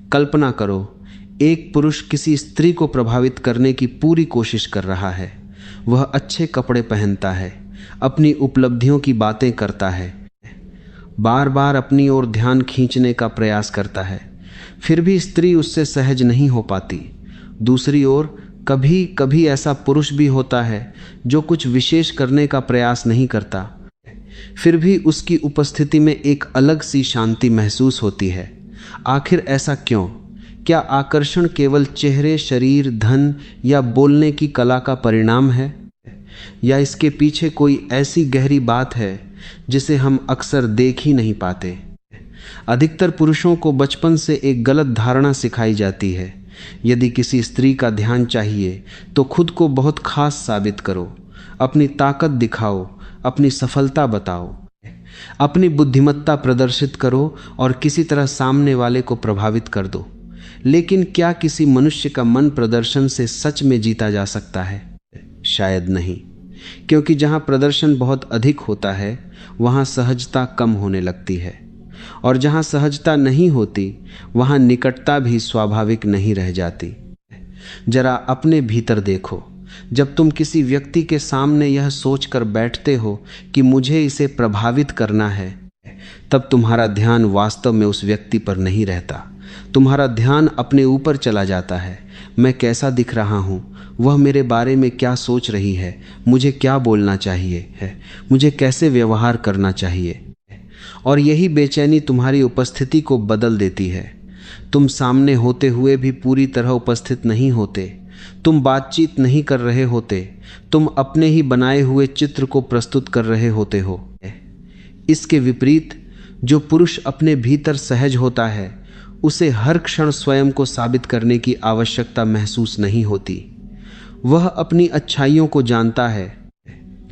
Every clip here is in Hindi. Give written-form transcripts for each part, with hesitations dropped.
कल्पना करो, एक पुरुष किसी स्त्री को प्रभावित करने की पूरी कोशिश कर रहा है। वह अच्छे कपड़े पहनता है, अपनी उपलब्धियों की बातें करता है, बार बार अपनी ओर ध्यान खींचने का प्रयास करता है, फिर भी स्त्री उससे सहज नहीं हो पाती। दूसरी ओर कभी कभी ऐसा पुरुष भी होता है जो कुछ विशेष करने का प्रयास नहीं करता, फिर भी उसकी उपस्थिति में एक अलग सी शांति महसूस होती है। आखिर ऐसा क्यों? क्या आकर्षण केवल चेहरे, शरीर, धन या बोलने की कला का परिणाम है, या इसके पीछे कोई ऐसी गहरी बात है जिसे हम अक्सर देख ही नहीं पाते? अधिकतर पुरुषों को बचपन से एक गलत धारणा सिखाई जाती है, यदि किसी स्त्री का ध्यान चाहिए तो खुद को बहुत खास साबित करो, अपनी ताकत दिखाओ, अपनी सफलता बताओ, अपनी बुद्धिमत्ता प्रदर्शित करो और किसी तरह सामने वाले को प्रभावित कर दो। लेकिन क्या किसी मनुष्य का मन प्रदर्शन से सच में जीता जा सकता है? शायद नहीं, क्योंकि जहाँ प्रदर्शन बहुत अधिक होता है वहाँ सहजता कम होने लगती है, और जहाँ सहजता नहीं होती वहाँ निकटता भी स्वाभाविक नहीं रह जाती। जरा अपने भीतर देखो, जब तुम किसी व्यक्ति के सामने यह सोचकर बैठते हो कि मुझे इसे प्रभावित करना है, तब तुम्हारा ध्यान वास्तव में उस व्यक्ति पर नहीं रहता। तुम्हारा ध्यान अपने ऊपर चला जाता है। मैं कैसा दिख रहा हूँ, वह मेरे बारे में क्या सोच रही है, मुझे क्या बोलना चाहिए है, मुझे कैसे व्यवहार करना चाहिए। और यही बेचैनी तुम्हारी उपस्थिति को बदल देती है। तुम सामने होते हुए भी पूरी तरह उपस्थित नहीं होते, तुम बातचीत नहीं कर रहे होते, तुम अपने ही बनाए हुए चित्र को प्रस्तुत कर रहे होते हो। इसके विपरीत जो पुरुष अपने भीतर सहज होता है उसे हर क्षण स्वयं को साबित करने की आवश्यकता महसूस नहीं होती। वह अपनी अच्छाइयों को जानता है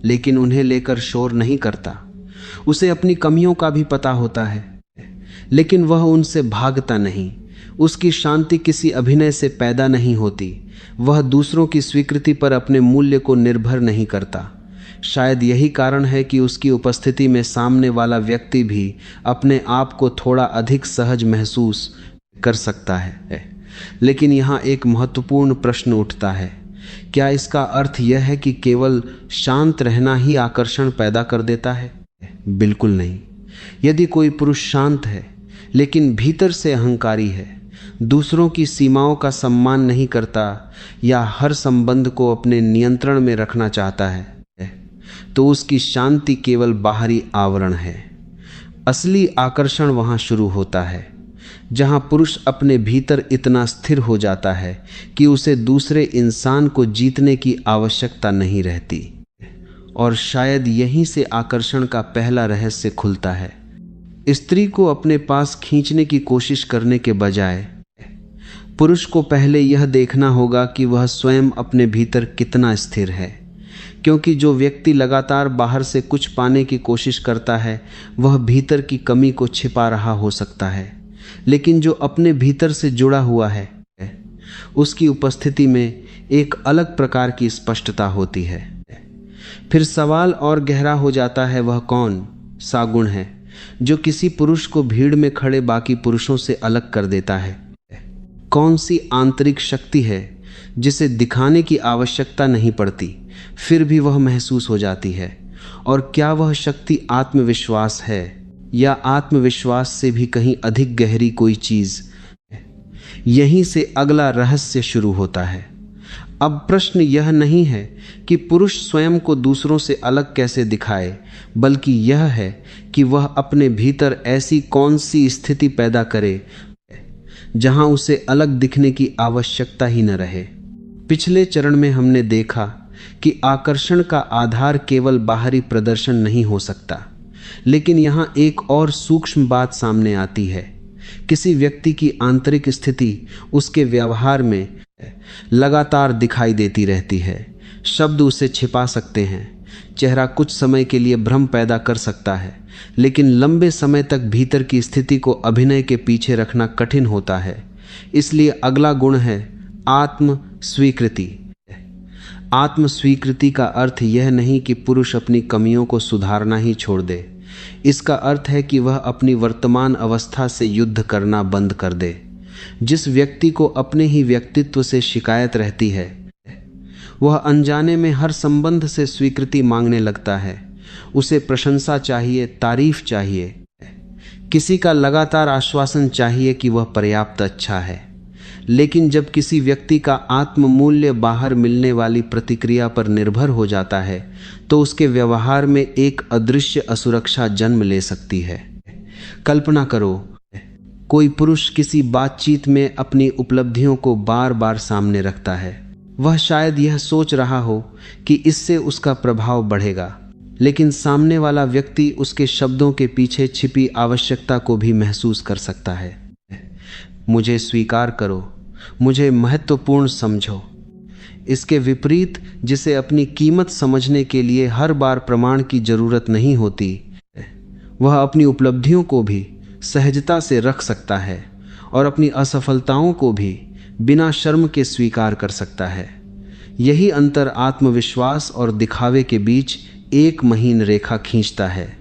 लेकिन उन्हें लेकर शोर नहीं करता। उसे अपनी कमियों का भी पता होता है लेकिन वह उनसे भागता नहीं। उसकी शांति किसी अभिनय से पैदा नहीं होती। वह दूसरों की स्वीकृति पर अपने मूल्य को निर्भर नहीं करता। शायद यही कारण है कि उसकी उपस्थिति में सामने वाला व्यक्ति भी अपने आप को थोड़ा अधिक सहज महसूस कर सकता है। लेकिन यहाँ एक महत्वपूर्ण प्रश्न उठता है, क्या इसका अर्थ यह है कि केवल शांत रहना ही आकर्षण पैदा कर देता है? बिल्कुल नहीं। यदि कोई पुरुष शांत है लेकिन भीतर से अहंकारी है, दूसरों की सीमाओं का सम्मान नहीं करता या हर संबंध को अपने नियंत्रण में रखना चाहता है, तो उसकी शांति केवल बाहरी आवरण है। असली आकर्षण वहां शुरू होता है जहां पुरुष अपने भीतर इतना स्थिर हो जाता है कि उसे दूसरे इंसान को जीतने की आवश्यकता नहीं रहती। और शायद यहीं से आकर्षण का पहला रहस्य खुलता है। स्त्री को अपने पास खींचने की कोशिश करने के बजाय पुरुष को पहले यह देखना होगा कि वह स्वयं अपने भीतर कितना स्थिर है, क्योंकि जो व्यक्ति लगातार बाहर से कुछ पाने की कोशिश करता है वह भीतर की कमी को छिपा रहा हो सकता है, लेकिन जो अपने भीतर से जुड़ा हुआ है उसकी उपस्थिति में एक अलग प्रकार की स्पष्टता होती है। फिर सवाल और गहरा हो जाता है, वह कौन सा गुण है जो किसी पुरुष को भीड़ में खड़े बाकी पुरुषों से अलग कर देता है? कौन सी आंतरिक शक्ति है जिसे दिखाने की आवश्यकता नहीं पड़ती फिर भी वह महसूस हो जाती है? और क्या वह शक्ति आत्मविश्वास है या आत्मविश्वास से भी कहीं अधिक गहरी कोई चीज? यहीं से अगला रहस्य शुरू होता है। अब प्रश्न यह नहीं है कि पुरुष स्वयं को दूसरों से अलग कैसे दिखाए, बल्कि यह है कि वह अपने भीतर ऐसी कौन सी स्थिति पैदा करे जहां उसे अलग दिखने की आवश्यकता ही न रहे। पिछले चरण में हमने देखा कि आकर्षण का आधार केवल बाहरी प्रदर्शन नहीं हो सकता, लेकिन यहां एक और सूक्ष्म बात सामने आती है। किसी व्यक्ति की आंतरिक स्थिति उसके व्यवहार में लगातार दिखाई देती रहती है। शब्द उसे छिपा सकते हैं, चेहरा कुछ समय के लिए भ्रम पैदा कर सकता है, लेकिन लंबे समय तक भीतर की स्थिति को अभिनय के पीछे रखना कठिन होता है। इसलिए अगला गुण है आत्म स्वीकृति। आत्म स्वीकृति का अर्थ यह नहीं कि पुरुष अपनी कमियों को सुधारना ही छोड़ दे। इसका अर्थ है कि वह अपनी वर्तमान अवस्था से युद्ध करना बंद कर दे। जिस व्यक्ति को अपने ही व्यक्तित्व से शिकायत रहती है, वह अनजाने में हर संबंध से स्वीकृति मांगने लगता है। उसे प्रशंसा चाहिए, तारीफ चाहिए, किसी का लगातार आश्वासन चाहिए कि वह पर्याप्त अच्छा है। लेकिन जब किसी व्यक्ति का आत्ममूल्य बाहर मिलने वाली प्रतिक्रिया पर निर्भर हो जाता है, तो उसके व्यवहार में एक अदृश्य असुरक्षा जन्म ले सकती है। कल्पना करो, कोई पुरुष किसी बातचीत में अपनी उपलब्धियों को बार बार सामने रखता है। वह शायद यह सोच रहा हो कि इससे उसका प्रभाव बढ़ेगा, लेकिन सामने वाला व्यक्ति उसके शब्दों के पीछे छिपी आवश्यकता को भी महसूस कर सकता है। मुझे स्वीकार करो, मुझे महत्वपूर्ण समझो। इसके विपरीत, जिसे अपनी कीमत समझने के लिए हर बार प्रमाण की जरूरत नहीं होती, वह अपनी उपलब्धियों को भी सहजता से रख सकता है और अपनी असफलताओं को भी बिना शर्म के स्वीकार कर सकता है। यही अंतर आत्मविश्वास और दिखावे के बीच एक महीन रेखा खींचता है।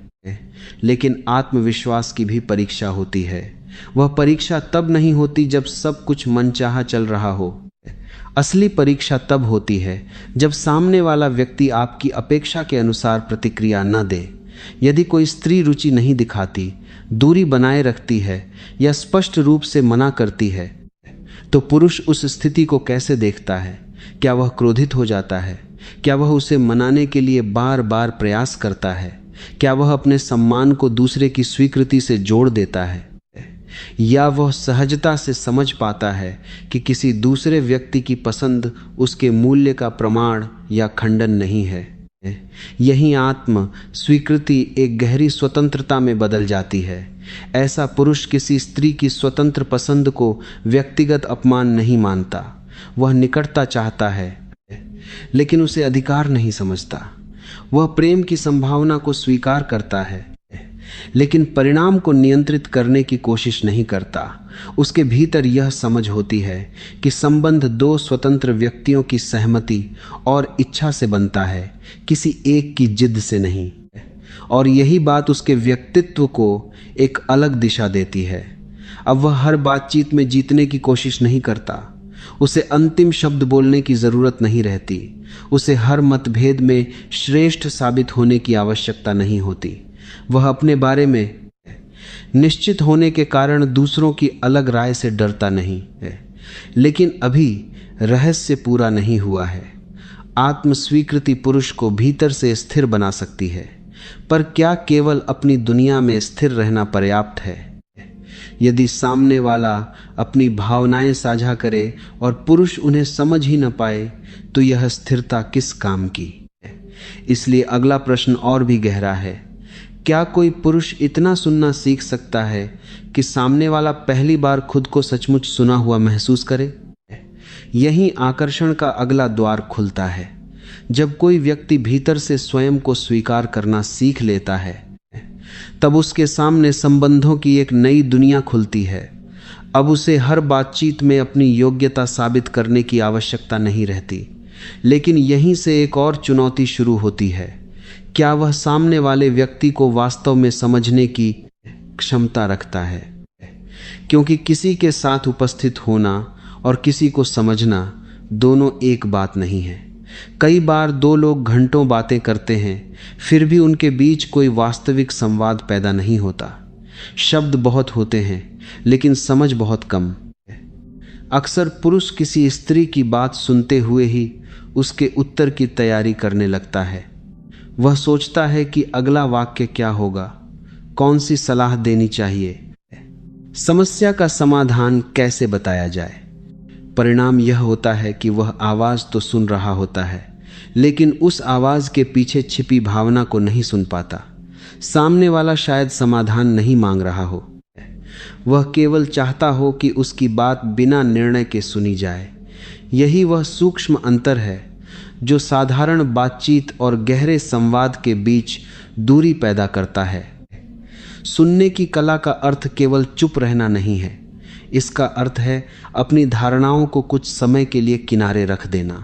लेकिन आत्मविश्वास की भी परीक्षा होती है। वह परीक्षा तब नहीं होती जब सब कुछ मनचाहा चल रहा हो। असली परीक्षा तब होती है जब सामने वाला व्यक्ति आपकी अपेक्षा के अनुसार प्रतिक्रिया न दे। यदि कोई स्त्री रुचि नहीं दिखाती, दूरी बनाए रखती है या स्पष्ट रूप से मना करती है, तो पुरुष उस स्थिति को कैसे देखता है? क्या वह क्रोधित हो जाता है? क्या वह उसे मनाने के लिए बार बार प्रयास करता है? क्या वह अपने सम्मान को दूसरे की स्वीकृति से जोड़ देता है? या वह सहजता से समझ पाता है कि किसी दूसरे व्यक्ति की पसंद उसके मूल्य का प्रमाण या खंडन नहीं है? यही आत्म स्वीकृति एक गहरी स्वतंत्रता में बदल जाती है। ऐसा पुरुष किसी स्त्री की स्वतंत्र पसंद को व्यक्तिगत अपमान नहीं मानता। वह निकटता चाहता है, लेकिन उसे अधिकार नहीं समझता। वह प्रेम की संभावना को स्वीकार करता है, लेकिन परिणाम को नियंत्रित करने की कोशिश नहीं करता। उसके भीतर यह समझ होती है कि संबंध दो स्वतंत्र व्यक्तियों की सहमति और इच्छा से बनता है, किसी एक की जिद से नहीं। और यही बात उसके व्यक्तित्व को एक अलग दिशा देती है। अब वह हर बातचीत में जीतने की कोशिश नहीं करता। उसे अंतिम शब्द बोलने की जरूरत नहीं रहती। उसे हर मतभेद में श्रेष्ठ साबित होने की आवश्यकता नहीं होती। वह अपने बारे में निश्चित होने के कारण दूसरों की अलग राय से डरता नहीं है। लेकिन अभी रहस्य पूरा नहीं हुआ है। आत्मस्वीकृति पुरुष को भीतर से स्थिर बना सकती है, पर क्या केवल अपनी दुनिया में स्थिर रहना पर्याप्त है? यदि सामने वाला अपनी भावनाएं साझा करे और पुरुष उन्हें समझ ही न पाए, तो यह स्थिरता किस काम की? इसलिए अगला प्रश्न और भी गहरा है। क्या कोई पुरुष इतना सुनना सीख सकता है कि सामने वाला पहली बार खुद को सचमुच सुना हुआ महसूस करे? यही आकर्षण का अगला द्वार खुलता है। जब कोई व्यक्ति भीतर से स्वयं को स्वीकार करना सीख लेता है, तब उसके सामने संबंधों की एक नई दुनिया खुलती है। अब उसे हर बातचीत में अपनी योग्यता साबित करने की आवश्यकता नहीं रहती। लेकिन यहीं से एक और चुनौती शुरू होती है। क्या वह सामने वाले व्यक्ति को वास्तव में समझने की क्षमता रखता है? क्योंकि किसी के साथ उपस्थित होना और किसी को समझना दोनों एक बात नहीं है। कई बार दो लोग घंटों बातें करते हैं, फिर भी उनके बीच कोई वास्तविक संवाद पैदा नहीं होता। शब्द बहुत होते हैं, लेकिन समझ बहुत कम। अक्सर पुरुष किसी स्त्री की बात सुनते हुए ही उसके उत्तर की तैयारी करने लगता है। वह सोचता है कि अगला वाक्य क्या होगा, कौन सी सलाह देनी चाहिए, समस्या का समाधान कैसे बताया जाए। परिणाम यह होता है कि वह आवाज तो सुन रहा होता है, लेकिन उस आवाज के पीछे छिपी भावना को नहीं सुन पाता। सामने वाला शायद समाधान नहीं मांग रहा हो, वह केवल चाहता हो कि उसकी बात बिना निर्णय के सुनी जाए। यही वह सूक्ष्म अंतर है जो साधारण बातचीत और गहरे संवाद के बीच दूरी पैदा करता है। सुनने की कला का अर्थ केवल चुप रहना नहीं है। इसका अर्थ है अपनी धारणाओं को कुछ समय के लिए किनारे रख देना।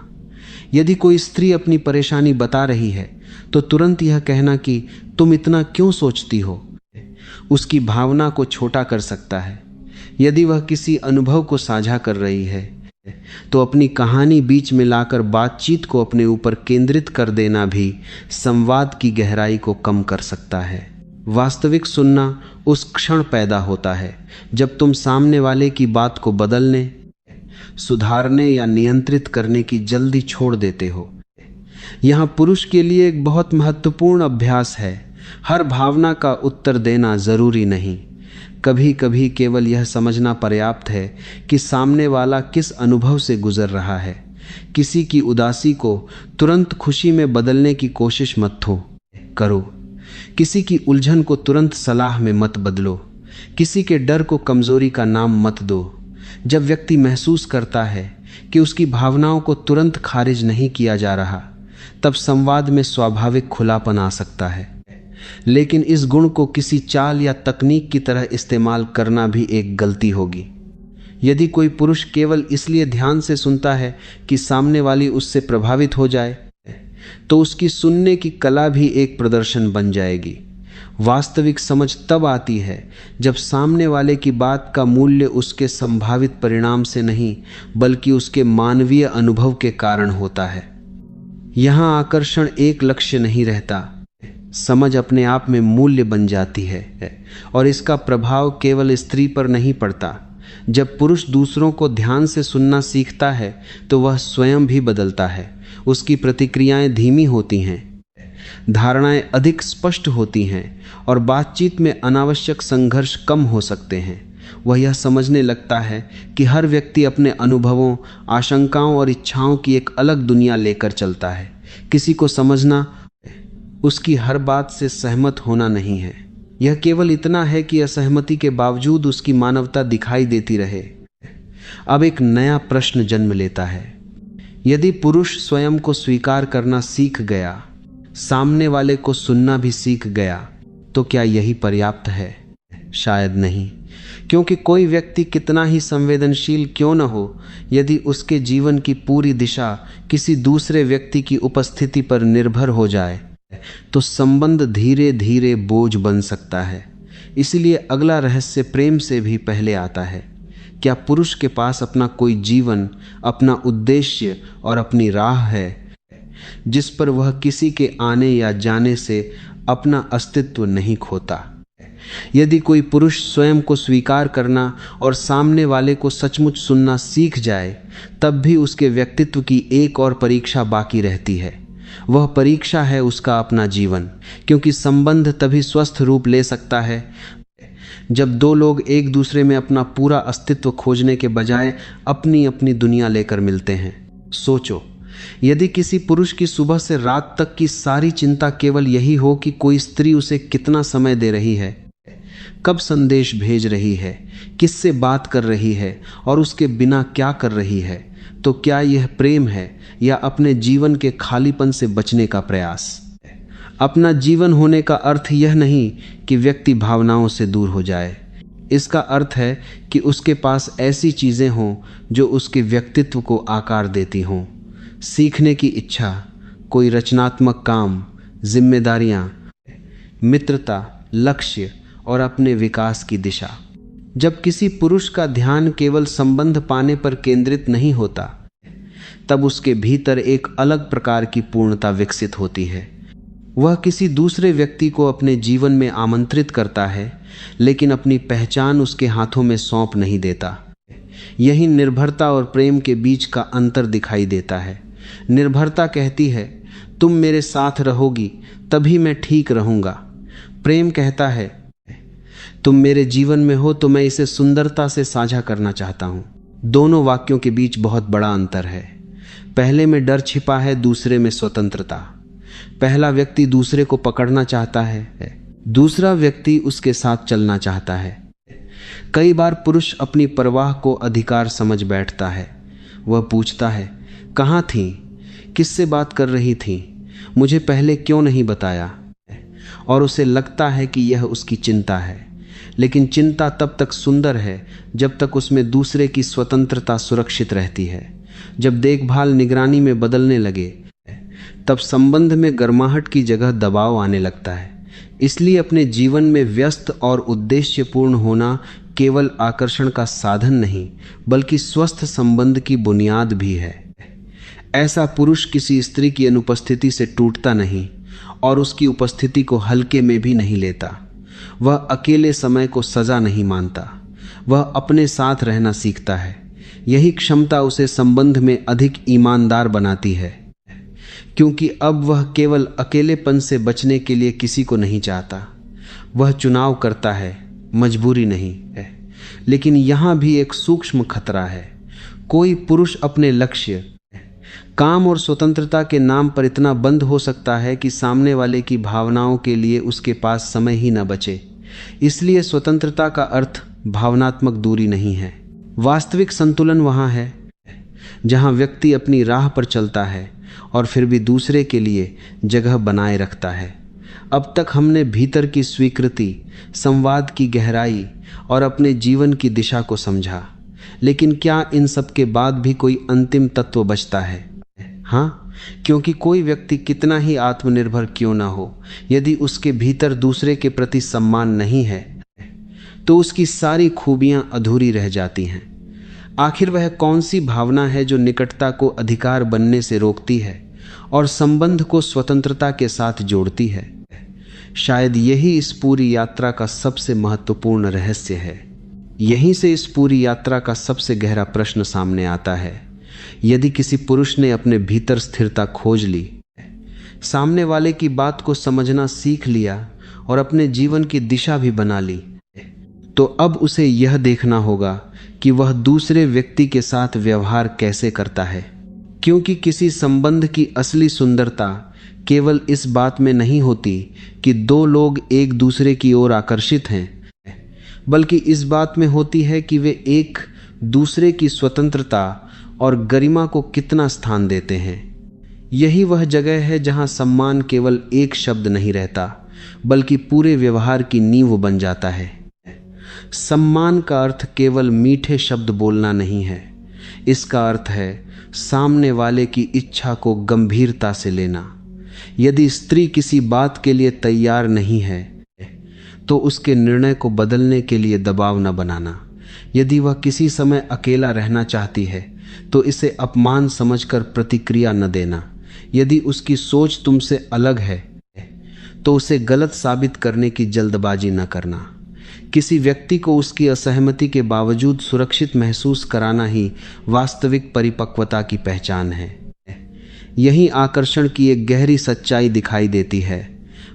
यदि कोई स्त्री अपनी परेशानी बता रही है, तो तुरंत यह कहना कि तुम इतना क्यों सोचती हो, उसकी भावना को छोटा कर सकता है। यदि वह किसी अनुभव को साझा कर रही है तो अपनी कहानी बीच में लाकर बातचीत को अपने ऊपर केंद्रित कर देना भी संवाद की गहराई को कम कर सकता है। वास्तविक सुनना उस क्षण पैदा होता है जब तुम सामने वाले की बात को बदलने, सुधारने या नियंत्रित करने की जल्दी छोड़ देते हो। यहाँ पुरुष के लिए एक बहुत महत्वपूर्ण अभ्यास है। हर भावना का उत्तर देना जरूरी नहीं। कभी कभी केवल यह समझना पर्याप्त है कि सामने वाला किस अनुभव से गुजर रहा है। किसी की उदासी को तुरंत खुशी में बदलने की कोशिश मत करो। किसी की उलझन को तुरंत सलाह में मत बदलो। किसी के डर को कमजोरी का नाम मत दो। जब व्यक्ति महसूस करता है कि उसकी भावनाओं को तुरंत खारिज नहीं किया जा रहा, तब संवाद में स्वाभाविक खुलापन आ सकता है। लेकिन इस गुण को किसी चाल या तकनीक की तरह इस्तेमाल करना भी एक गलती होगी। यदि कोई पुरुष केवल इसलिए ध्यान से सुनता है कि सामने वाली उससे प्रभावित हो जाए, तो उसकी सुनने की कला भी एक प्रदर्शन बन जाएगी। वास्तविक समझ तब आती है जब सामने वाले की बात का मूल्य उसके संभावित परिणाम से नहीं, बल्कि उसके मानवीय अनुभव के कारण होता है। यहाँ आकर्षण एक लक्ष्य नहीं रहता, समझ अपने आप में मूल्य बन जाती है और इसका प्रभाव केवल स्त्री पर नहीं पड़ता। जब पुरुष दूसरों को ध्यान से सुनना सीखता है तो वह स्वयं भी बदलता है। उसकी प्रतिक्रियाएं धीमी होती हैं, धारणाएं अधिक स्पष्ट होती हैं और बातचीत में अनावश्यक संघर्ष कम हो सकते हैं। वह यह समझने लगता है कि हर व्यक्ति अपने अनुभवों, आशंकाओं और इच्छाओं की एक अलग दुनिया लेकर चलता है। किसी को समझना उसकी हर बात से सहमत होना नहीं है। यह केवल इतना है कि असहमति के बावजूद उसकी मानवता दिखाई देती रहे। अब एक नया प्रश्न जन्म लेता है। यदि पुरुष स्वयं को स्वीकार करना सीख गया, सामने वाले को सुनना भी सीख गया, तो क्या यही पर्याप्त है? शायद नहीं, क्योंकि कोई व्यक्ति कितना ही संवेदनशील क्यों न हो, यदि उसके जीवन की पूरी दिशा किसी दूसरे व्यक्ति की उपस्थिति पर निर्भर हो जाए तो संबंध धीरे धीरे बोझ बन सकता है। इसलिए अगला रहस्य प्रेम से भी पहले आता है। क्या पुरुष के पास अपना कोई जीवन, अपना उद्देश्य और अपनी राह है जिस पर वह किसी के आने या जाने से अपना अस्तित्व नहीं खोता? यदि कोई पुरुष स्वयं को स्वीकार करना और सामने वाले को सचमुच सुनना सीख जाए, तब भी उसके व्यक्तित्व की एक और परीक्षा बाकी रहती है। वह परीक्षा है उसका अपना जीवन, क्योंकि संबंध तभी स्वस्थ रूप ले सकता है जब दो लोग एक दूसरे में अपना पूरा अस्तित्व खोजने के बजाय अपनी अपनी दुनिया लेकर मिलते हैं। सोचो, यदि किसी पुरुष की सुबह से रात तक की सारी चिंता केवल यही हो कि कोई स्त्री उसे कितना समय दे रही है, कब संदेश भेज रही है, किससे बात कर रही है और उसके बिना क्या कर रही है, तो क्या यह प्रेम है या अपने जीवन के खालीपन से बचने का प्रयास? अपना जीवन होने का अर्थ यह नहीं कि व्यक्ति भावनाओं से दूर हो जाए। इसका अर्थ है कि उसके पास ऐसी चीजें हों जो उसके व्यक्तित्व को आकार देती हों। सीखने की इच्छा, कोई रचनात्मक काम, जिम्मेदारियां, मित्रता, लक्ष्य और अपने विकास की दिशा। जब किसी पुरुष का ध्यान केवल संबंध पाने पर केंद्रित नहीं होता, तब उसके भीतर एक अलग प्रकार की पूर्णता विकसित होती है। वह किसी दूसरे व्यक्ति को अपने जीवन में आमंत्रित करता है, लेकिन अपनी पहचान उसके हाथों में सौंप नहीं देता। यही निर्भरता और प्रेम के बीच का अंतर दिखाई देता है। निर्भरता कहती है, तुम मेरे साथ रहोगी तभी मैं ठीक रहूंगा। प्रेम कहता है, तुम मेरे जीवन में हो तो मैं इसे सुंदरता से साझा करना चाहता हूं। दोनों वाक्यों के बीच बहुत बड़ा अंतर है। पहले में डर छिपा है, दूसरे में स्वतंत्रता। पहला व्यक्ति दूसरे को पकड़ना चाहता है, दूसरा व्यक्ति उसके साथ चलना चाहता है। कई बार पुरुष अपनी परवाह को अधिकार समझ बैठता है। वह पूछता है, कहाँ थी, किससे बात कर रही थी, मुझे पहले क्यों नहीं बताया? और उसे लगता है कि यह उसकी चिंता है। लेकिन चिंता तब तक सुंदर है जब तक उसमें दूसरे की स्वतंत्रता सुरक्षित रहती है। जब देखभाल निगरानी में बदलने लगे, तब संबंध में गर्माहट की जगह दबाव आने लगता है। इसलिए अपने जीवन में व्यस्त और उद्देश्यपूर्ण होना केवल आकर्षण का साधन नहीं, बल्कि स्वस्थ संबंध की बुनियाद भी है। ऐसा पुरुष किसी स्त्री की अनुपस्थिति से टूटता नहीं और उसकी उपस्थिति को हल्के में भी नहीं लेता। वह अकेले समय को सजा नहीं मानता, वह अपने साथ रहना सीखता है। यही क्षमता उसे संबंध में अधिक ईमानदार बनाती है, क्योंकि अब वह केवल अकेलेपन से बचने के लिए किसी को नहीं चाहता। वह चुनाव करता है, मजबूरी नहीं है। लेकिन यहाँ भी एक सूक्ष्म खतरा है। कोई पुरुष अपने लक्ष्य, काम और स्वतंत्रता के नाम पर इतना बंद हो सकता है कि सामने वाले की भावनाओं के लिए उसके पास समय ही न बचे। इसलिए स्वतंत्रता का अर्थ भावनात्मक दूरी नहीं है। वास्तविक संतुलन वहाँ है जहाँ व्यक्ति अपनी राह पर चलता है और फिर भी दूसरे के लिए जगह बनाए रखता है। अब तक हमने भीतर की स्वीकृति, संवाद की गहराई और अपने जीवन की दिशा को समझा, लेकिन क्या इन सब के बाद भी कोई अंतिम तत्व बचता है? हाँ, क्योंकि कोई व्यक्ति कितना ही आत्मनिर्भर क्यों ना हो, यदि उसके भीतर दूसरे के प्रति सम्मान नहीं है तो उसकी सारी खूबियां अधूरी रह जाती हैं। आखिर वह कौन सी भावना है जो निकटता को अधिकार बनने से रोकती है और संबंध को स्वतंत्रता के साथ जोड़ती है? शायद यही इस पूरी यात्रा का सबसे महत्वपूर्ण रहस्य है। यहीं से इस पूरी यात्रा का सबसे गहरा प्रश्न सामने आता है। यदि किसी पुरुष ने अपने भीतर स्थिरता खोज ली, सामने वाले की बात को समझना सीख लिया और अपने जीवन की दिशा भी बना ली, तो अब उसे यह देखना होगा कि वह दूसरे व्यक्ति के साथ व्यवहार कैसे करता है। क्योंकि किसी संबंध की असली सुंदरता केवल इस बात में नहीं होती कि दो लोग एक दूसरे की ओर आकर्षित हैं, बल्कि इस बात में होती है कि वे एक दूसरे की स्वतंत्रता और गरिमा को कितना स्थान देते हैं। यही वह जगह है जहां सम्मान केवल एक शब्द नहीं रहता, बल्कि पूरे व्यवहार की नींव बन जाता है। सम्मान का अर्थ केवल मीठे शब्द बोलना नहीं है, इसका अर्थ है सामने वाले की इच्छा को गंभीरता से लेना। यदि स्त्री किसी बात के लिए तैयार नहीं है तो उसके निर्णय को बदलने के लिए दबाव न बनाना। यदि वह किसी समय अकेला रहना चाहती है तो इसे अपमान समझकर प्रतिक्रिया न देना। यदि उसकी सोच तुमसे अलग है तो उसे गलत साबित करने की जल्दबाजी न करना। किसी व्यक्ति को उसकी असहमति के बावजूद सुरक्षित महसूस कराना ही वास्तविक परिपक्वता की पहचान है। यही आकर्षण की एक गहरी सच्चाई दिखाई देती है।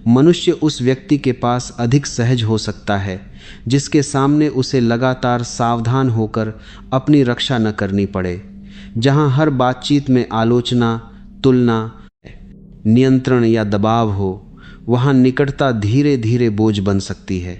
मनुष्य उस व्यक्ति के पास अधिक सहज हो सकता है जिसके सामने उसे लगातार सावधान होकर अपनी रक्षा न करनी पड़े। जहां हर बातचीत में आलोचना, तुलना, नियंत्रण या दबाव हो, वहां निकटता धीरे धीरे बोझ बन सकती है।